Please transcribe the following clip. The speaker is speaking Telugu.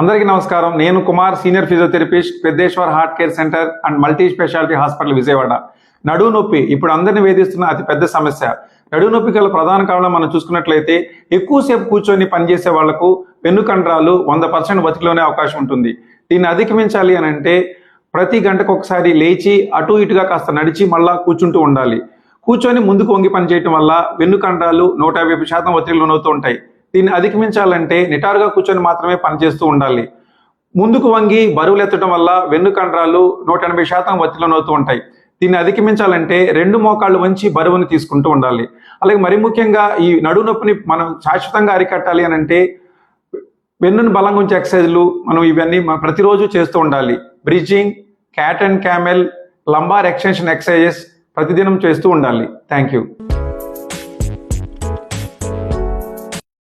అందరికీ నమస్కారం. నేను Kumar, senior physiotherapist, Peddeshwar heart care centre and multi speciality hospital, Vijayawada. నడుము నొప్పి ఇప్పుడు అందరిని వేధిస్తున్న అతి పెద్ద సమస్య. నడుము నొప్పి గల ప్రధాన కారణం మనం చూసుకున్నట్లయితే ఎక్కువసేపు కూర్చొని పనిచేసే వాళ్లకు వెన్నుకండరాలు 100% బతికిలోనే అవకాశం ఉంటుంది. దీన్ని అధిగమించాలి అని అంటే ప్రతి గంటకు ఒకసారి లేచి అటు ఇటుగా కాస్త నడిచి మళ్ళా కూర్చుంటూ ఉండాలి. కూర్చొని ముందుకు వంగి పనిచేయటం వల్ల వెన్నుకండరాలు 150% ఒత్తిడి లోనవుతూ ఉంటాయి. దీన్ని అధిగమించాలంటే నిటారుగా కూర్చొని మాత్రమే పనిచేస్తూ ఉండాలి. ముందుకు వంగి బరువులు ఎత్తడం వల్ల వెన్నుకండరాలు 180% ఒత్తిడిలోనవుతూ ఉంటాయి. దీన్ని అధిగమించాలంటే 2 మోకాళ్ళు వంచి బరువుని తీసుకుంటూ ఉండాలి. అలాగే మరి ముఖ్యంగా ఈ నడుము నొప్పిని మనం శాశ్వతంగా అరికట్టాలి అని అంటే వెన్నును బలంగా ఉంచే ఎక్సర్సైజ్లు మనం ఇవన్నీ ప్రతిరోజు చేస్తూ ఉండాలి. Bridging, cat and camel, lumbar extension exercises ప్రతిదినం చేస్తూ ఉండాలి. Thank you.